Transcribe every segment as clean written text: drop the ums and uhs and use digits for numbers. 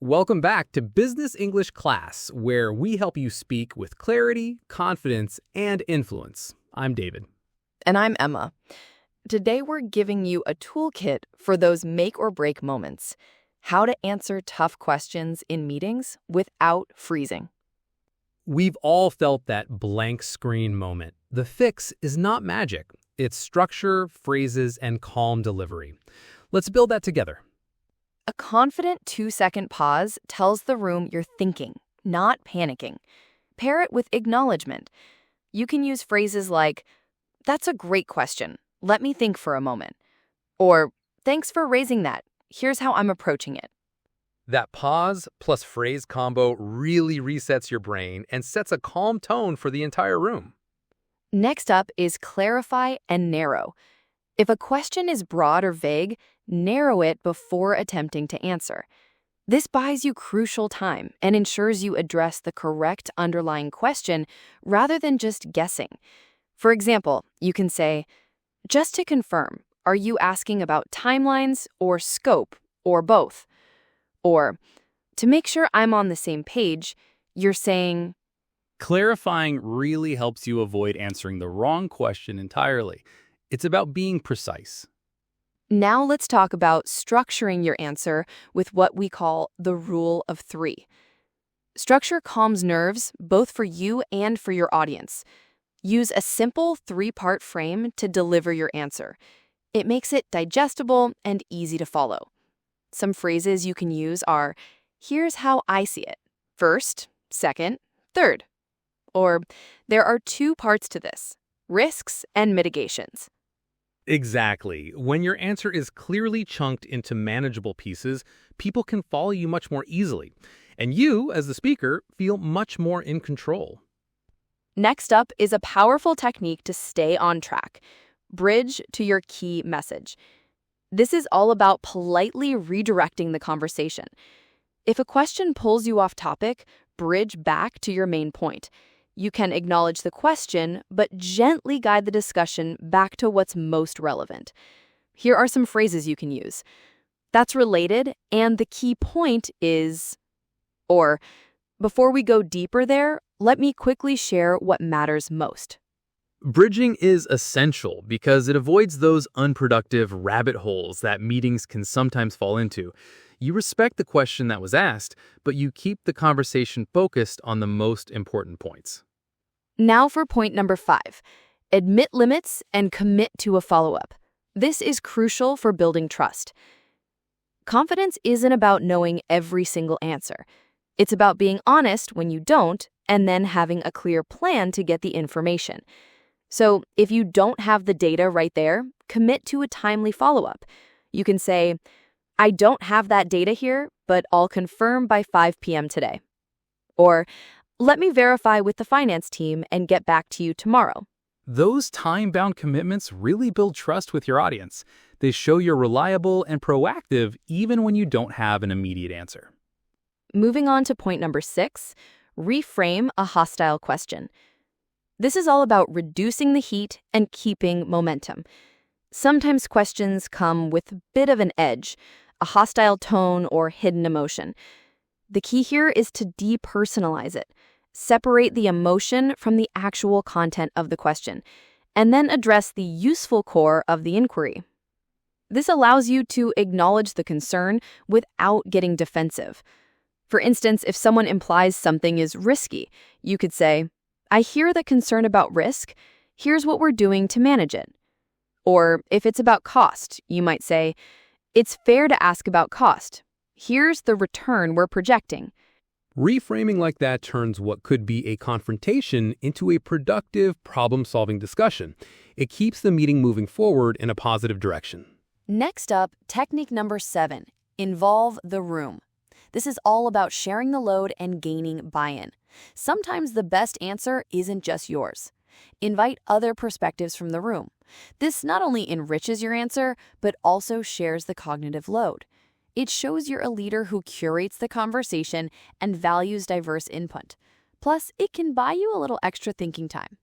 Welcome back to Business English Class, where we help you speak with clarity, confidence, and influence. I'm David. And I'm Emma. Today we're giving you a toolkit for those make or break moments. How to answer tough questions in meetings without freezing. We've all felt that blank screen moment. The fix is not magic. It's structure, phrases, and calm delivery. Let's build that together. A confident 2-second pause tells the room you're thinking, not panicking. Pair it with acknowledgement. You can use phrases like, "That's a great question. Let me think for a moment." Or, "Thanks for raising that. Here's how I'm approaching it." That pause plus phrase combo really resets your brain and sets a calm tone for the entire room. Next up is clarify and narrow. If a question is broad or vague, narrow it before attempting to answer. This buys you crucial time and ensures you address the correct underlying question rather than just guessing. For example, you can say, "Just to confirm, are you asking about timelines or scope or both?" Or, "To make sure I'm on the same page, you're saying..." Clarifying really helps you avoid answering the wrong question entirely. It's about being precise. Now let's talk about structuring your answer with what we call the rule of 3. Structure calms nerves both for you and for your audience. Use a simple 3-part frame to deliver your answer. It makes it digestible and easy to follow. Some phrases you can use are, "Here's how I see it. First, second, third." Or, "There are 2 parts to this, risks and mitigations." Exactly. When your answer is clearly chunked into manageable pieces, people can follow you much more easily. And you, as the speaker, feel much more in control. Next up is a powerful technique to stay on track. Bridge to your key message. This is all about politely redirecting the conversation. If a question pulls you off topic, bridge back to your main point. You can acknowledge the question, but gently guide the discussion back to what's most relevant. Here are some phrases you can use. "That's related, and the key point is..." Or, "Before we go deeper there, let me quickly share what matters most." Bridging is essential because it avoids those unproductive rabbit holes that meetings can sometimes fall into. You respect the question that was asked, but you keep the conversation focused on the most important points. Now for point number 5. Admit limits and commit to a follow-up. This is crucial for building trust. Confidence isn't about knowing every single answer. It's about being honest when you don't, and then having a clear plan to get the information. So if you don't have the data right there, commit to a timely follow-up. You can say, "I don't have that data here, but I'll confirm by 5 p.m. today." Or, "Let me verify with the finance team and get back to you tomorrow." Those time-bound commitments really build trust with your audience. They show you're reliable and proactive even when you don't have an immediate answer. Moving on to point number 6, reframe a hostile question. This is all about reducing the heat and keeping momentum. Sometimes questions come with a bit of an edge, a hostile tone or hidden emotion. The key here is to depersonalize it. Separate the emotion from the actual content of the question, and then address the useful core of the inquiry. This allows you to acknowledge the concern without getting defensive. For instance, if someone implies something is risky, you could say, "I hear the concern about risk. Here's what we're doing to manage it." Or if it's about cost, you might say, "It's fair to ask about cost. Here's the return we're projecting." Reframing like that turns what could be a confrontation into a productive problem-solving discussion. It keeps the meeting moving forward in a positive direction. Next up, technique number 7, involve the room. This is all about sharing the load and gaining buy-in. Sometimes the best answer isn't just yours. Invite other perspectives from the room. This not only enriches your answer, but also shares the cognitive load. It shows you're a leader who curates the conversation and values diverse input. Plus, it can buy you a little extra thinking time.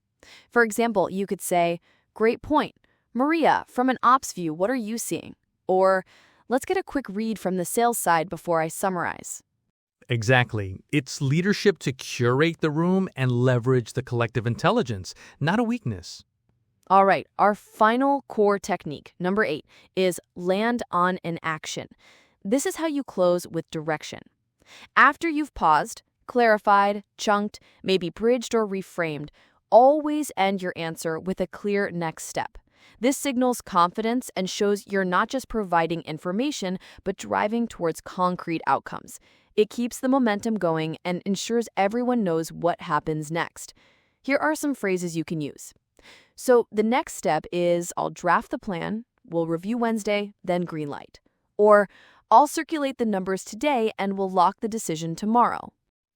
For example, you could say, "Great point. Maria, from an ops view, what are you seeing?" Or, "Let's get a quick read from the sales side before I summarize." Exactly. It's leadership to curate the room and leverage the collective intelligence, not a weakness. All right, our final core technique, number 8, is land on an action. This is how you close with direction. After you've paused, clarified, chunked, maybe bridged or reframed, always end your answer with a clear next step. This signals confidence and shows you're not just providing information, but driving towards concrete outcomes. It keeps the momentum going and ensures everyone knows what happens next. Here are some phrases you can use. So the next step is I'll draft the plan, we'll review Wednesday, then green light. Or I'll circulate the numbers today and we'll lock the decision tomorrow.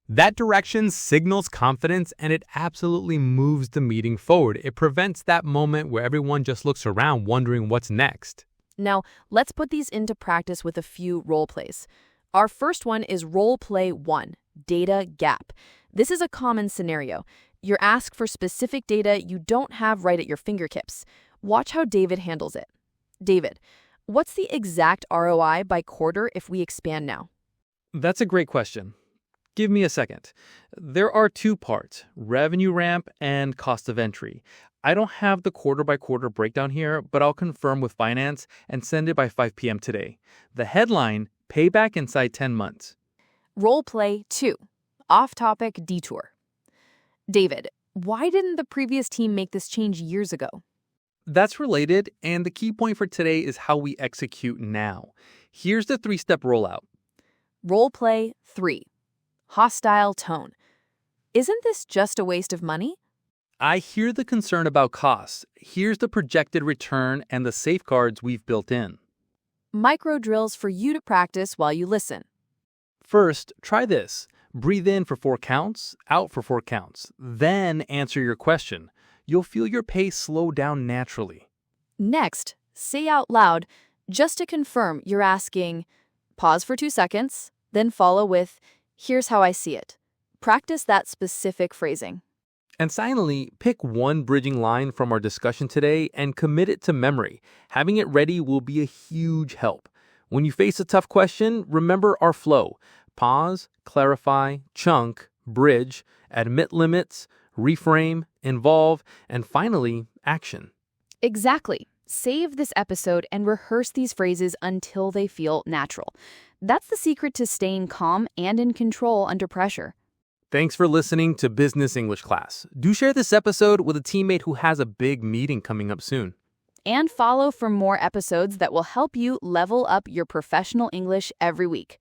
That direction signals confidence and it absolutely moves the meeting forward. It prevents that moment where everyone just looks around wondering what's next. Now, let's put these into practice with a few role plays. Our first one is role play 1, data gap. This is a common scenario. You're asked for specific data you don't have right at your fingertips. Watch how David handles it. David, what's the exact ROI by quarter if we expand now? That's a great question. Give me a second. There are 2 parts, revenue ramp and cost of entry. I don't have the quarter by quarter breakdown here, but I'll confirm with finance and send it by 5 p.m. today. The headline, payback inside 10 months. Role play 2, off-topic detour. David, why didn't the previous team make this change years ago? That's related, and the key point for today is how we execute now. Here's the 3-step rollout. Role play 3, hostile tone. Isn't this just a waste of money? I hear the concern about costs. Here's the projected return and the safeguards we've built in. Micro drills for you to practice while you listen. First, try this. Breathe in for 4 counts, out for 4 counts. Then answer your question. You'll feel your pace slow down naturally. Next, say out loud, just to confirm you're asking, pause for 2 seconds, then follow with, here's how I see it. Practice that specific phrasing. And finally, pick one bridging line from our discussion today and commit it to memory. Having it ready will be a huge help. When you face a tough question, remember our flow. Pause, clarify, chunk, bridge, admit limits, reframe, involve, and finally, action. Exactly. Save this episode and rehearse these phrases until they feel natural. That's the secret to staying calm and in control under pressure. Thanks for listening to Business English Class. Do share this episode with a teammate who has a big meeting coming up soon. And follow for more episodes that will help you level up your professional English every week.